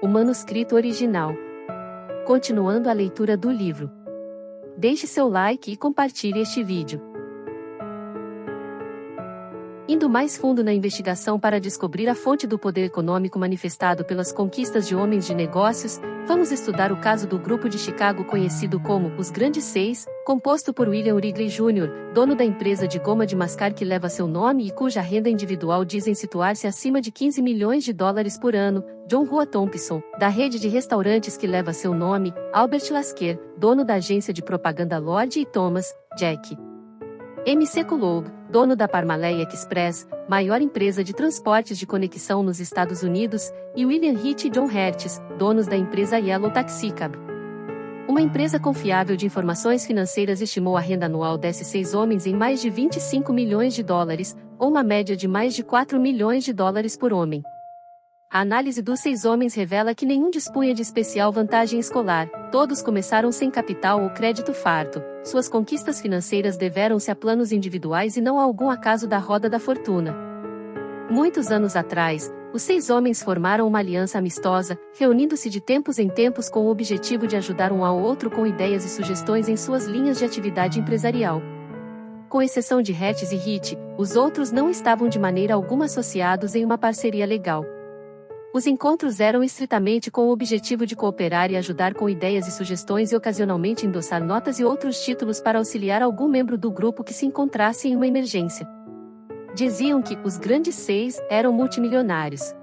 o manuscrito original. Continuando a leitura do livro. Deixe seu like e compartilhe este vídeo. Indo mais fundo na investigação para descobrir a fonte do poder econômico manifestado pelas conquistas de homens de negócios, vamos estudar o caso do Grupo de Chicago conhecido como os Grandes Seis, composto por William Wrigley Jr., dono da empresa de goma de mascar que leva seu nome e cuja renda individual dizem situar-se acima de 15 milhões de dólares por ano, John Rua Thompson, da rede de restaurantes que leva seu nome, Albert Lasker, dono da agência de propaganda Lord e Thomas, Jack. M.C. Kellogg, dono da Parmalee Express, maior empresa de transportes de conexão nos Estados Unidos, e William Hitch e John Hertz, donos da empresa Yellow Taxicab. Uma empresa confiável de informações financeiras estimou a renda anual desses 6 homens em mais de 25 milhões de dólares, ou uma média de mais de 4 milhões de dólares por homem. A análise dos 6 homens revela que nenhum dispunha de especial vantagem escolar, todos começaram sem capital ou crédito farto, suas conquistas financeiras deveram-se a planos individuais e não a algum acaso da roda da fortuna. Muitos anos atrás, os 6 homens formaram uma aliança amistosa, reunindo-se de tempos em tempos com o objetivo de ajudar um ao outro com ideias e sugestões em suas linhas de atividade empresarial. Com exceção de Hertz e Hitch, os outros não estavam de maneira alguma associados em uma parceria legal. Os encontros eram estritamente com o objetivo de cooperar e ajudar com ideias e sugestões e ocasionalmente endossar notas e outros títulos para auxiliar algum membro do grupo que se encontrasse em uma emergência. Diziam que os Grandes Seis eram multimilionários.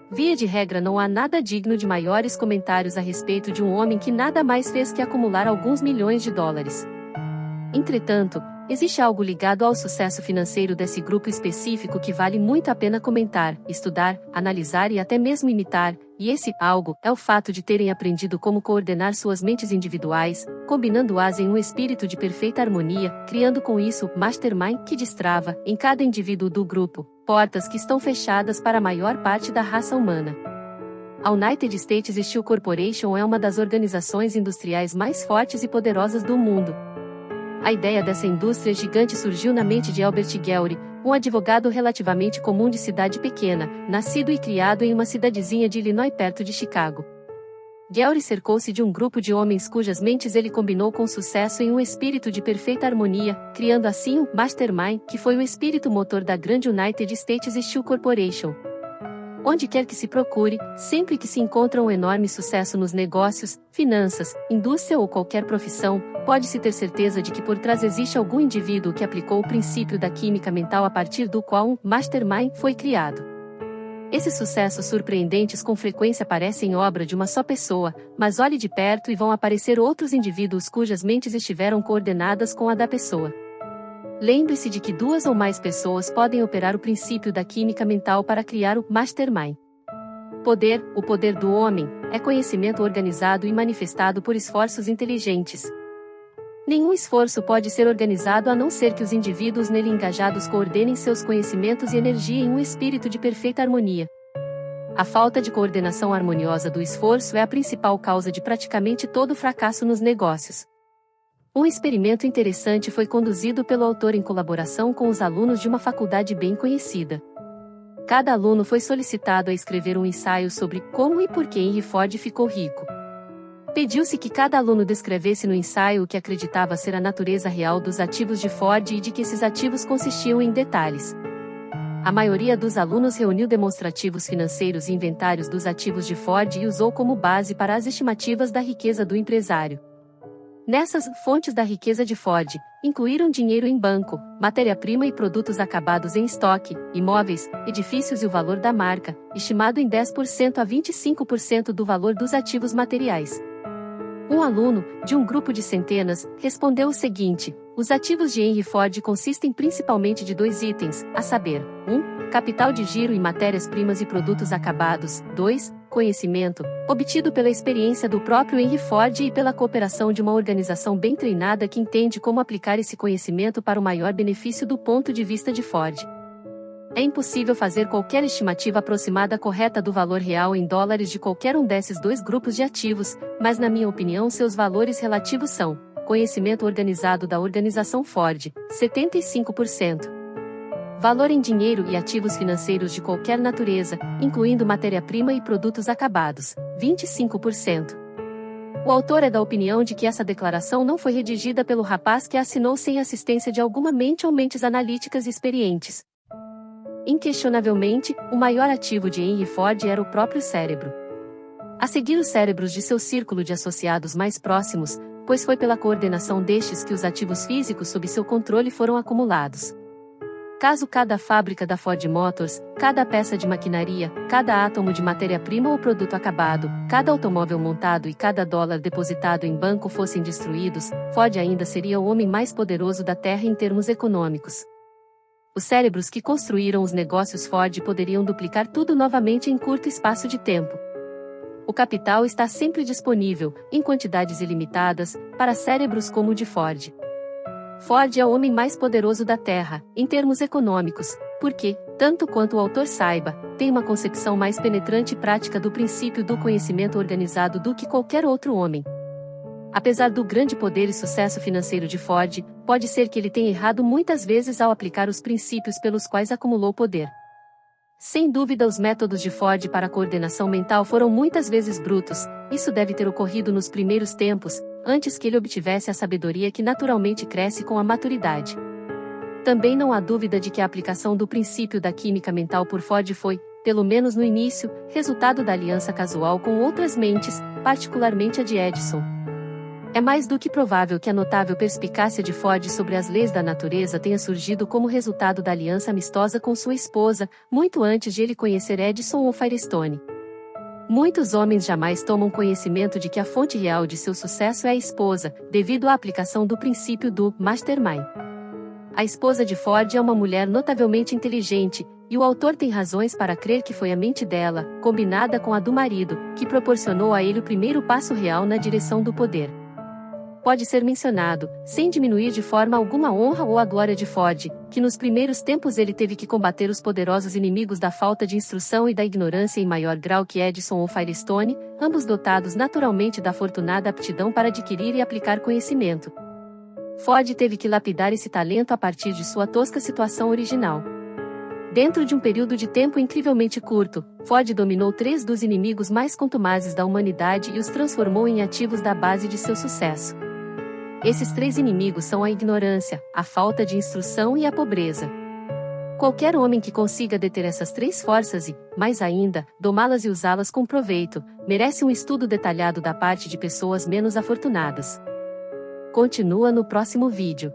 Via de regra, não há nada digno de maiores comentários a respeito de um homem que nada mais fez que acumular alguns milhões de dólares. Entretanto, existe algo ligado ao sucesso financeiro desse grupo específico que vale muito a pena comentar, estudar, analisar e até mesmo imitar, e esse algo é o fato de terem aprendido como coordenar suas mentes individuais, combinando-as em um espírito de perfeita harmonia, criando com isso mastermind que destrava, em cada indivíduo do grupo, portas que estão fechadas para a maior parte da raça humana. A United States Steel Corporation é uma das organizações industriais mais fortes e poderosas do mundo. A ideia dessa indústria gigante surgiu na mente de Albert Gehry, um advogado relativamente comum de cidade pequena, nascido e criado em uma cidadezinha de Illinois perto de Chicago. Gehry cercou-se de um grupo de homens cujas mentes ele combinou com sucesso em um espírito de perfeita harmonia, criando assim o Mastermind, que foi o espírito motor da grande United States Steel Corporation. Onde quer que se procure, sempre que se encontra um enorme sucesso nos negócios, finanças, indústria ou qualquer profissão, pode-se ter certeza de que por trás existe algum indivíduo que aplicou o princípio da química mental a partir do qual um mastermind foi criado. Esses sucessos surpreendentes com frequência parecem obra de uma só pessoa, mas olhe de perto e vão aparecer outros indivíduos cujas mentes estiveram coordenadas com a da pessoa. Lembre-se de que 2 ou mais pessoas podem operar o princípio da química mental para criar o mastermind. Poder, o poder do homem, é conhecimento organizado e manifestado por esforços inteligentes. Nenhum esforço pode ser organizado a não ser que os indivíduos nele engajados coordenem seus conhecimentos e energia em um espírito de perfeita harmonia. A falta de coordenação harmoniosa do esforço é a principal causa de praticamente todo fracasso nos negócios. Um experimento interessante foi conduzido pelo autor em colaboração com os alunos de uma faculdade bem conhecida. Cada aluno foi solicitado a escrever um ensaio sobre como e por que Henry Ford ficou rico. Pediu-se que cada aluno descrevesse no ensaio o que acreditava ser a natureza real dos ativos de Ford e de que esses ativos consistiam em detalhes. A maioria dos alunos reuniu demonstrativos financeiros e inventários dos ativos de Ford e usou como base para as estimativas da riqueza do empresário. Nessas fontes da riqueza de Ford, incluíram dinheiro em banco, matéria-prima e produtos acabados em estoque, imóveis, edifícios e o valor da marca, estimado em 10% a 25% do valor dos ativos materiais. Um aluno, de um grupo de centenas, respondeu o seguinte: os ativos de Henry Ford consistem principalmente de 2 itens, a saber, 1. Capital de giro e matérias-primas e produtos acabados, 2. Conhecimento, obtido pela experiência do próprio Henry Ford e pela cooperação de uma organização bem treinada que entende como aplicar esse conhecimento para o maior benefício do ponto de vista de Ford. É impossível fazer qualquer estimativa aproximada correta do valor real em dólares de qualquer um desses 2 grupos de ativos, mas na minha opinião seus valores relativos são: conhecimento organizado da organização Ford, 75%. Valor em dinheiro e ativos financeiros de qualquer natureza, incluindo matéria-prima e produtos acabados, 25%. O autor é da opinião de que essa declaração não foi redigida pelo rapaz que a assinou sem assistência de alguma mente ou mentes analíticas experientes. Inquestionavelmente, o maior ativo de Henry Ford era o próprio cérebro. A seguir os cérebros de seu círculo de associados mais próximos, pois foi pela coordenação destes que os ativos físicos sob seu controle foram acumulados. Caso cada fábrica da Ford Motors, cada peça de maquinaria, cada átomo de matéria-prima ou produto acabado, cada automóvel montado e cada dólar depositado em banco fossem destruídos, Ford ainda seria o homem mais poderoso da Terra em termos econômicos. Os cérebros que construíram os negócios Ford poderiam duplicar tudo novamente em curto espaço de tempo. O capital está sempre disponível, em quantidades ilimitadas, para cérebros como o de Ford. Ford é o homem mais poderoso da Terra, em termos econômicos, porque, tanto quanto o autor saiba, tem uma concepção mais penetrante e prática do princípio do conhecimento organizado do que qualquer outro homem. Apesar do grande poder e sucesso financeiro de Ford, pode ser que ele tenha errado muitas vezes ao aplicar os princípios pelos quais acumulou poder. Sem dúvida, os métodos de Ford para a coordenação mental foram muitas vezes brutos. Isso deve ter ocorrido nos primeiros tempos, antes que ele obtivesse a sabedoria que naturalmente cresce com a maturidade. Também não há dúvida de que a aplicação do princípio da química mental por Ford foi, pelo menos no início, resultado da aliança casual com outras mentes, particularmente a de Edison. É mais do que provável que a notável perspicácia de Ford sobre as leis da natureza tenha surgido como resultado da aliança amistosa com sua esposa, muito antes de ele conhecer Edison ou Firestone. Muitos homens jamais tomam conhecimento de que a fonte real de seu sucesso é a esposa, devido à aplicação do princípio do mastermind. A esposa de Ford é uma mulher notavelmente inteligente, e o autor tem razões para crer que foi a mente dela, combinada com a do marido, que proporcionou a ele o primeiro passo real na direção do poder. Pode ser mencionado, sem diminuir de forma alguma a honra ou a glória de Ford, que nos primeiros tempos ele teve que combater os poderosos inimigos da falta de instrução e da ignorância em maior grau que Edison ou Firestone, ambos dotados naturalmente da afortunada aptidão para adquirir e aplicar conhecimento. Ford teve que lapidar esse talento a partir de sua tosca situação original. Dentro de um período de tempo incrivelmente curto, Ford dominou 3 dos inimigos mais contumazes da humanidade e os transformou em ativos da base de seu sucesso. Esses 3 inimigos são a ignorância, a falta de instrução e a pobreza. Qualquer homem que consiga deter essas 3 forças e, mais ainda, domá-las e usá-las com proveito, merece um estudo detalhado da parte de pessoas menos afortunadas. Continua no próximo vídeo.